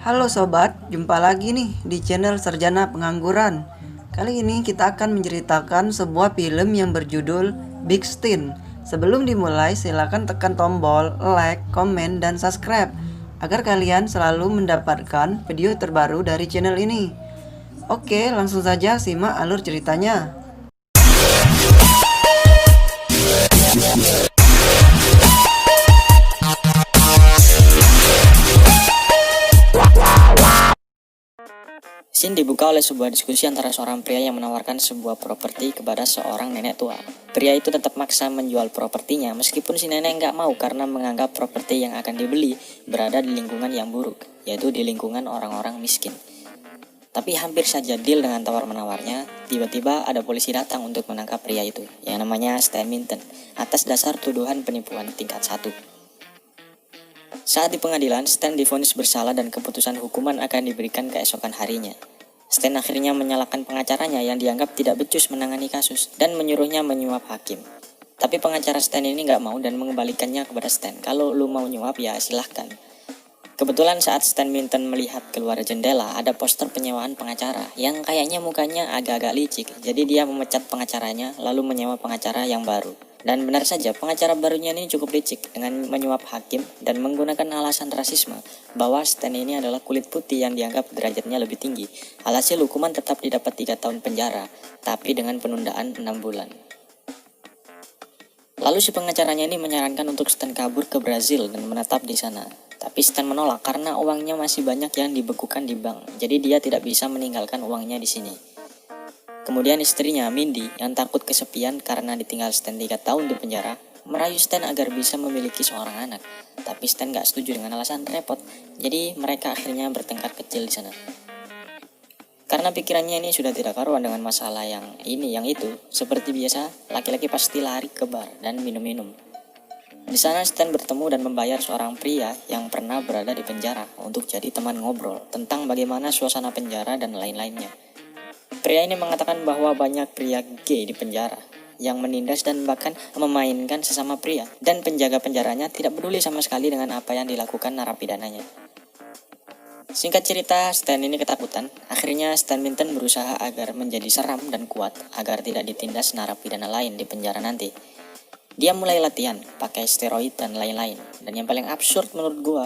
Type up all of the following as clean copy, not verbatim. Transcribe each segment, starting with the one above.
Halo sobat, jumpa lagi nih di channel Sarjana Pengangguran. Kali ini kita akan menceritakan sebuah film yang berjudul Big Steen. Sebelum dimulai, silakan tekan tombol like, komen, dan subscribe agar kalian selalu mendapatkan video terbaru dari channel ini. Oke, langsung saja simak alur ceritanya. Scene dibuka oleh sebuah diskusi antara seorang pria yang menawarkan sebuah properti kepada seorang nenek tua. Pria itu tetap maksa menjual propertinya meskipun si nenek nggak mau karena menganggap properti yang akan dibeli berada di lingkungan yang buruk, yaitu di lingkungan orang-orang miskin. Tapi hampir saja deal dengan tawar-menawarnya, tiba-tiba ada polisi datang untuk menangkap pria itu, yang namanya Stan Minton, atas dasar tuduhan penipuan tingkat 1. Saat di pengadilan, Stan divonis bersalah dan keputusan hukuman akan diberikan keesokan harinya. Stan akhirnya menyalahkan pengacaranya yang dianggap tidak becus menangani kasus dan menyuruhnya menyuap hakim. Tapi pengacara Stan ini nggak mau dan mengembalikannya kepada Stan. Kalau lu mau nyuap ya silahkan. Kebetulan saat Stan Minton melihat keluar jendela ada poster penyewaan pengacara yang kayaknya mukanya agak-agak licik. Jadi dia memecat pengacaranya lalu menyewa pengacara yang baru. Dan benar saja pengacara barunya ini cukup licik dengan menyuap hakim dan menggunakan alasan rasisme bahwa Stan ini adalah kulit putih yang dianggap derajatnya lebih tinggi. Alhasil hukuman tetap didapat 3 tahun penjara, tapi dengan penundaan 6 bulan. Lalu si pengacaranya ini menyarankan untuk Stan kabur ke Brazil dan menetap di sana. Tapi Stan menolak karena uangnya masih banyak yang dibekukan di bank, jadi dia tidak bisa meninggalkan uangnya di sini. Kemudian istrinya, Mindy, yang takut kesepian karena ditinggal Stan 3 tahun di penjara, merayu Stan agar bisa memiliki seorang anak. Tapi Stan gak setuju dengan alasan repot, jadi mereka akhirnya bertengkar kecil di sana. Karena pikirannya ini sudah tidak karuan dengan masalah yang ini yang itu, seperti biasa, laki-laki pasti lari ke bar dan minum-minum. Di sana Stan bertemu dan membayar seorang pria yang pernah berada di penjara untuk jadi teman ngobrol tentang bagaimana suasana penjara dan lain-lainnya. Pria ini mengatakan bahwa banyak pria gay di penjara yang menindas dan bahkan memainkan sesama pria, dan penjaga penjaranya tidak peduli sama sekali dengan apa yang dilakukan narapidananya. Singkat cerita, Stan ini ketakutan. Akhirnya Stan Minton berusaha agar menjadi seram dan kuat agar tidak ditindas narapidana lain di penjara nanti. Dia mulai latihan, pakai steroid dan lain-lain. Dan yang paling absurd menurut gua,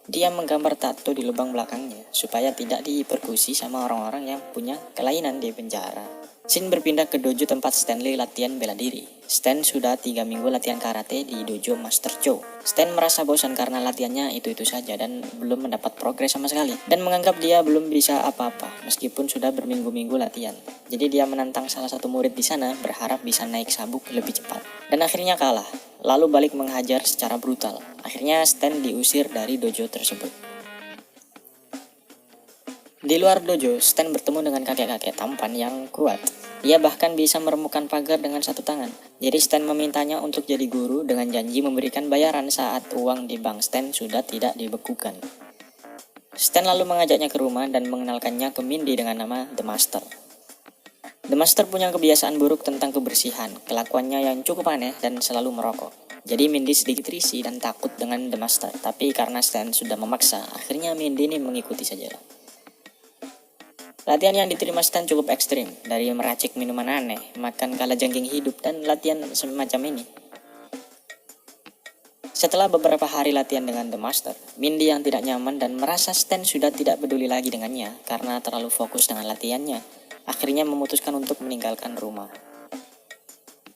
dia menggambar tato di lubang belakangnya supaya tidak diperkusi sama orang-orang yang punya kelainan di penjara. Scene berpindah ke dojo tempat Stanley latihan bela diri. Stan sudah 3 minggu latihan karate di dojo Master Chow. Stan merasa bosan karena latihannya itu-itu saja dan belum mendapat progres sama sekali. Dan menganggap dia belum bisa apa-apa meskipun sudah berminggu-minggu latihan. Jadi dia menantang salah satu murid di sana berharap bisa naik sabuk lebih cepat. Dan akhirnya kalah, lalu balik menghajar secara brutal. Akhirnya Stan diusir dari dojo tersebut. Di luar dojo, Stan bertemu dengan kakek-kakek tampan yang kuat. Dia bahkan bisa meremukkan pagar dengan satu tangan. Jadi Stan memintanya untuk jadi guru dengan janji memberikan bayaran saat uang di bank Stan sudah tidak dibekukan. Stan lalu mengajaknya ke rumah dan mengenalkannya ke Mindy dengan nama The Master. The Master punya kebiasaan buruk tentang kebersihan, kelakuannya yang cukup aneh dan selalu merokok. Jadi Mindy sedikit risih dan takut dengan The Master, tapi karena Stan sudah memaksa, akhirnya Mindy ini mengikuti saja. Latihan yang diterima Stan cukup ekstrim, dari meracik minuman aneh, makan kalajengking hidup, dan latihan semacam ini. Setelah beberapa hari latihan dengan The Master, Mindy yang tidak nyaman dan merasa Stan sudah tidak peduli lagi dengannya karena terlalu fokus dengan latihannya, akhirnya memutuskan untuk meninggalkan rumah.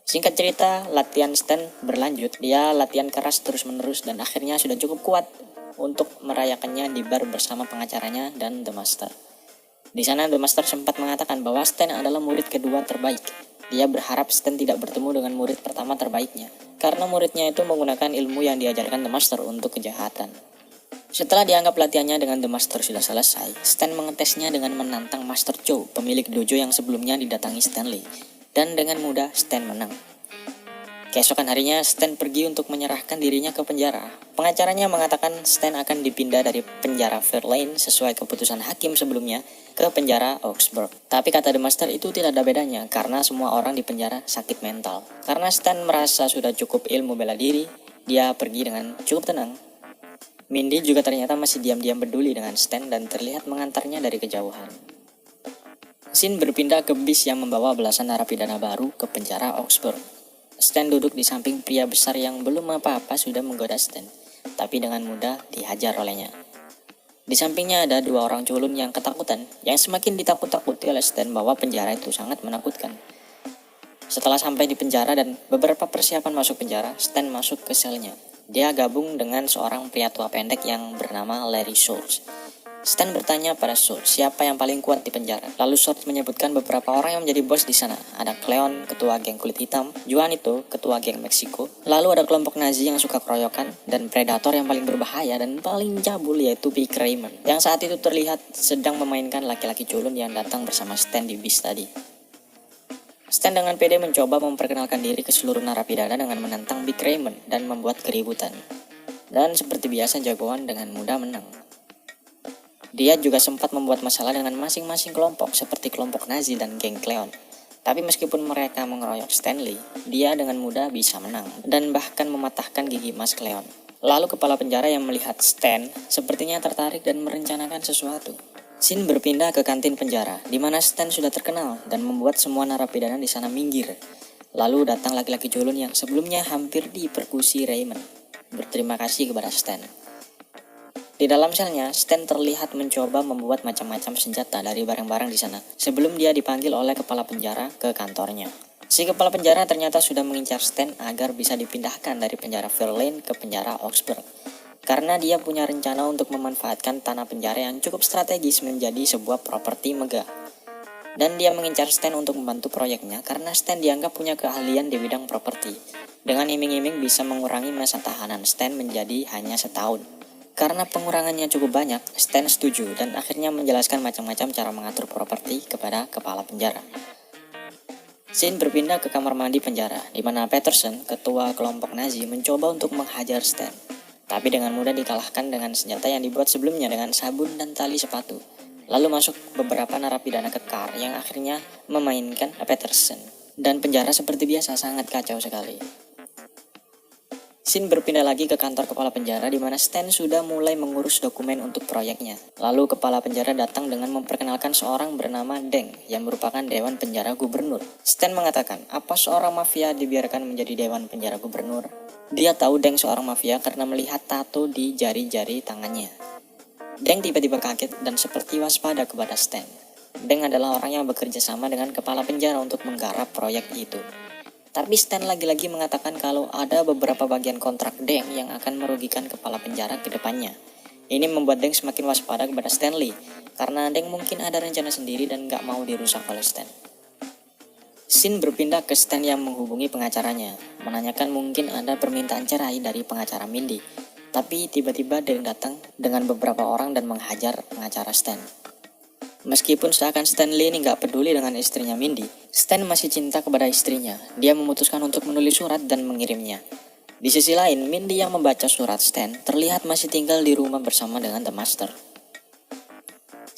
Singkat cerita, latihan Stan berlanjut. Dia latihan keras terus-menerus dan akhirnya sudah cukup kuat untuk merayakannya di bar bersama pengacaranya dan The Master. Di sana The Master sempat mengatakan bahwa Stan adalah murid kedua terbaik. Dia berharap Stan tidak bertemu dengan murid pertama terbaiknya, karena muridnya itu menggunakan ilmu yang diajarkan The Master untuk kejahatan. Setelah dianggap latihannya dengan The Master sudah selesai, Stan mengetesnya dengan menantang Master Chow, pemilik dojo yang sebelumnya didatangi Stanley. Dan dengan mudah Stan menang. Keesokan harinya, Stan pergi untuk menyerahkan dirinya ke penjara. Pengacaranya mengatakan Stan akan dipindah dari penjara Fairlane sesuai keputusan hakim sebelumnya ke penjara Augsburg. Tapi kata The Master itu tidak ada bedanya karena semua orang di penjara sakit mental. Karena Stan merasa sudah cukup ilmu bela diri, dia pergi dengan cukup tenang. Mindy juga ternyata masih diam-diam peduli dengan Stan dan terlihat mengantarnya dari kejauhan. Scene berpindah ke bis yang membawa belasan narapidana baru ke penjara Oxford. Stan duduk di samping pria besar yang belum apa-apa sudah menggoda Stan, tapi dengan mudah dihajar olehnya. Di sampingnya ada dua orang culun yang ketakutan, yang semakin ditakut-takuti oleh Stan bahwa penjara itu sangat menakutkan. Setelah sampai di penjara dan beberapa persiapan masuk penjara, Stan masuk ke selnya. Dia gabung dengan seorang pria tua pendek yang bernama Larry Schultz. Stan bertanya pada Schultz siapa yang paling kuat di penjara. Lalu Schultz menyebutkan beberapa orang yang menjadi bos di sana. Ada Cleon, ketua geng kulit hitam, Juanito, ketua geng Meksiko. Lalu ada kelompok Nazi yang suka keroyokan, dan predator yang paling berbahaya dan paling cabul yaitu Big Raymond, yang saat itu terlihat sedang memainkan laki-laki culun yang datang bersama Stan di bis tadi. Stan dengan pede mencoba memperkenalkan diri ke seluruh narapidana dengan menantang Big Raymond dan membuat keributan. Dan seperti biasa jagoan dengan mudah menang. Dia juga sempat membuat masalah dengan masing-masing kelompok seperti kelompok Nazi dan geng Cleon. Tapi meskipun mereka mengeroyok Stanley, dia dengan mudah bisa menang dan bahkan mematahkan gigi emas Cleon. Lalu kepala penjara yang melihat Stan sepertinya tertarik dan merencanakan sesuatu. Scene berpindah ke kantin penjara, di mana Stan sudah terkenal dan membuat semua narapidana di sana minggir. Lalu datang laki-laki culun yang sebelumnya hampir diperkusi Raymond. Berterima kasih kepada Stan. Di dalam selnya, Stan terlihat mencoba membuat macam-macam senjata dari barang-barang di sana sebelum dia dipanggil oleh kepala penjara ke kantornya. Si kepala penjara ternyata sudah mengincar Stan agar bisa dipindahkan dari penjara Fairlane ke penjara Oxford. Karena dia punya rencana untuk memanfaatkan tanah penjara yang cukup strategis menjadi sebuah properti megah. Dan dia mengincar Stan untuk membantu proyeknya karena Stan dianggap punya keahlian di bidang properti. Dengan iming-iming bisa mengurangi masa tahanan Stan menjadi hanya setahun. Karena pengurangannya cukup banyak, Stan setuju dan akhirnya menjelaskan macam-macam cara mengatur properti kepada kepala penjara. Scene berpindah ke kamar mandi penjara, di mana Peterson, ketua kelompok Nazi, mencoba untuk menghajar Stan. Tapi dengan mudah dikalahkan dengan senjata yang dibuat sebelumnya dengan sabun dan tali sepatu. Lalu masuk beberapa narapidana kekar yang akhirnya memainkan Peterson. Dan penjara seperti biasa sangat kacau sekali. Scene berpindah lagi ke kantor kepala penjara di mana Stan sudah mulai mengurus dokumen untuk proyeknya. Lalu kepala penjara datang dengan memperkenalkan seorang bernama Deng yang merupakan dewan penjara gubernur. Stan mengatakan, apa seorang mafia dibiarkan menjadi dewan penjara gubernur? Dia tahu Deng seorang mafia karena melihat tato di jari-jari tangannya. Deng tiba-tiba kaget dan seperti waspada kepada Stan. Deng adalah orang yang bekerja sama dengan kepala penjara untuk menggarap proyek itu. Tapi Stan lagi-lagi mengatakan kalau ada beberapa bagian kontrak Deng yang akan merugikan kepala penjara ke depannya. Ini membuat Deng semakin waspada kepada Stanley, karena Deng mungkin ada rencana sendiri dan gak mau dirusak oleh Stan. Scene berpindah ke Stan yang menghubungi pengacaranya, menanyakan mungkin ada permintaan cerai dari pengacara Mindy. Tapi tiba-tiba Deng datang dengan beberapa orang dan menghajar pengacara Stan. Meskipun seakan Stanley ini gak peduli dengan istrinya Mindy, Stan masih cinta kepada istrinya. Dia memutuskan untuk menulis surat dan mengirimnya. Di sisi lain, Mindy yang membaca surat Stan terlihat masih tinggal di rumah bersama dengan The Master.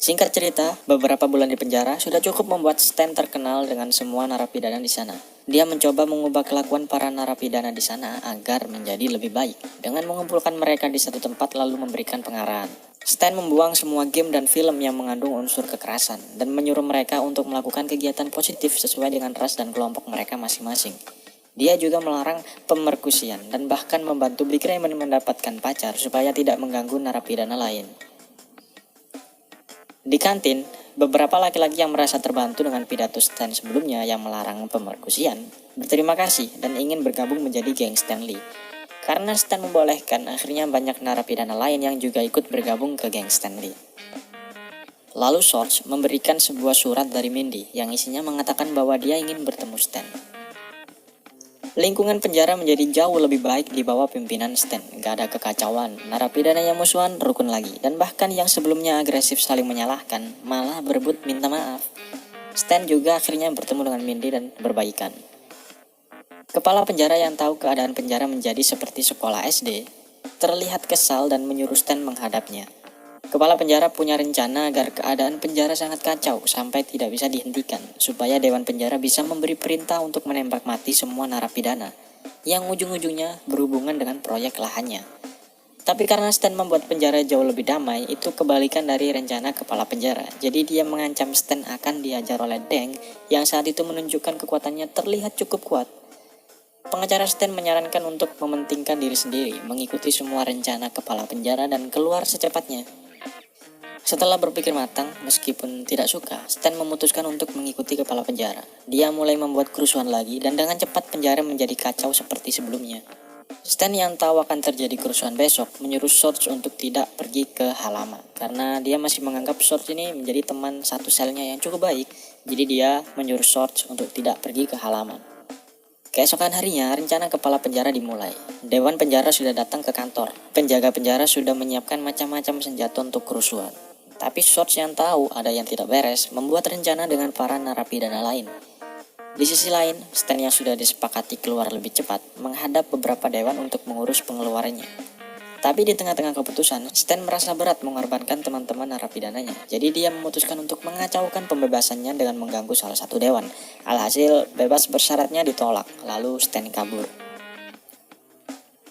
Singkat cerita, beberapa bulan di penjara sudah cukup membuat Stan terkenal dengan semua narapidana di sana. Dia mencoba mengubah kelakuan para narapidana di sana agar menjadi lebih baik, dengan mengumpulkan mereka di satu tempat lalu memberikan pengarahan. Stan membuang semua game dan film yang mengandung unsur kekerasan dan menyuruh mereka untuk melakukan kegiatan positif sesuai dengan ras dan kelompok mereka masing-masing. Dia juga melarang pemerkusian dan bahkan membantu Big Raymond mendapatkan pacar supaya tidak mengganggu narapidana lain. Di kantin, beberapa laki-laki yang merasa terbantu dengan pidato Stan sebelumnya yang melarang pemerkusian berterima kasih dan ingin bergabung menjadi geng Stanley. Karena Stan membolehkan, akhirnya banyak narapidana lain yang juga ikut bergabung ke geng Stanley. Lalu Schultz memberikan sebuah surat dari Mindy yang isinya mengatakan bahwa dia ingin bertemu Stan. Lingkungan penjara menjadi jauh lebih baik di bawah pimpinan Stan. Gak ada kekacauan, narapidana yang musuhan rukun lagi, dan bahkan yang sebelumnya agresif saling menyalahkan malah berebut minta maaf. Stan juga akhirnya bertemu dengan Mindy dan berbaikan. Kepala penjara yang tahu keadaan penjara menjadi seperti sekolah SD, terlihat kesal dan menyuruh Stan menghadapnya. Kepala penjara punya rencana agar keadaan penjara sangat kacau sampai tidak bisa dihentikan, supaya dewan penjara bisa memberi perintah untuk menembak mati semua narapidana, yang ujung-ujungnya berhubungan dengan proyek lahannya. Tapi karena Stan membuat penjara jauh lebih damai, itu kebalikan dari rencana kepala penjara. Jadi dia mengancam Stan akan dihajar oleh Deng yang saat itu menunjukkan kekuatannya terlihat cukup kuat. Pengacara Stan menyarankan untuk mementingkan diri sendiri, mengikuti semua rencana kepala penjara dan keluar secepatnya. Setelah berpikir matang, meskipun tidak suka, Stan memutuskan untuk mengikuti kepala penjara. Dia mulai membuat kerusuhan lagi dan dengan cepat penjara menjadi kacau seperti sebelumnya. Stan yang tahu akan terjadi kerusuhan besok menyuruh Sorge untuk tidak pergi ke halaman karena dia masih menganggap Sorge ini menjadi teman satu selnya yang cukup baik. Jadi dia menyuruh Sorge untuk tidak pergi ke halaman. Keesokan harinya, rencana kepala penjara dimulai. Dewan penjara sudah datang ke kantor. Penjaga penjara sudah menyiapkan macam-macam senjata untuk kerusuhan. Tapi Sorge yang tahu ada yang tidak beres membuat rencana dengan para narapidana lain. Di sisi lain, Stan yang sudah disepakati keluar lebih cepat menghadap beberapa dewan untuk mengurus pengeluarannya. Tapi di tengah-tengah keputusan, Stan merasa berat mengorbankan teman-teman narapidananya. Jadi dia memutuskan untuk mengacaukan pembebasannya dengan mengganggu salah satu dewan. Alhasil, bebas bersyaratnya ditolak, lalu Stan kabur.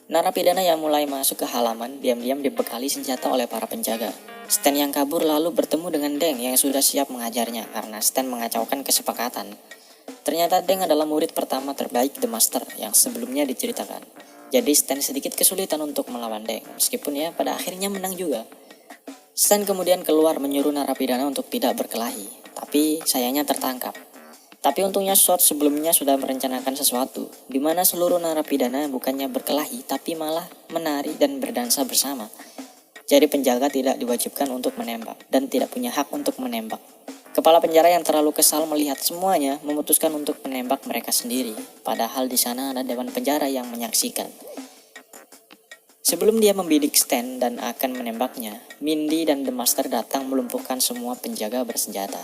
Narapidana yang mulai masuk ke halaman diam-diam dibekali senjata oleh para penjaga. Stan yang kabur lalu bertemu dengan Deng yang sudah siap mengajarnya karena Stan mengacaukan kesepakatan. Ternyata Deng adalah murid pertama terbaik The Master yang sebelumnya diceritakan. Jadi Stan sedikit kesulitan untuk melawan Deng, meskipun ya pada akhirnya menang juga. Stan kemudian keluar menyuruh narapidana untuk tidak berkelahi, tapi sayangnya tertangkap. Tapi untungnya Sorge sebelumnya sudah merencanakan sesuatu, di mana seluruh narapidana bukannya berkelahi, tapi malah menari dan berdansa bersama. Jadi penjaga tidak diwajibkan untuk menembak, dan tidak punya hak untuk menembak. Kepala penjara yang terlalu kesal melihat semuanya memutuskan untuk menembak mereka sendiri, padahal di sana ada dewan penjara yang menyaksikan. Sebelum dia membidik Stan dan akan menembaknya, Mindy dan The Master datang melumpuhkan semua penjaga bersenjata.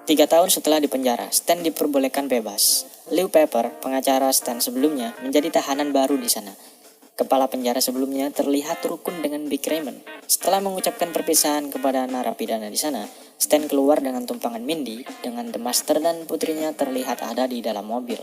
3 tahun setelah dipenjara, Stan diperbolehkan bebas. Leo Pepper, pengacara Stan sebelumnya, menjadi tahanan baru di sana. Kepala penjara sebelumnya terlihat rukun dengan Big Raymond. Setelah mengucapkan perpisahan kepada narapidana di sana, Stan keluar dengan tumpangan Mindy dengan The Master dan putrinya terlihat ada di dalam mobil.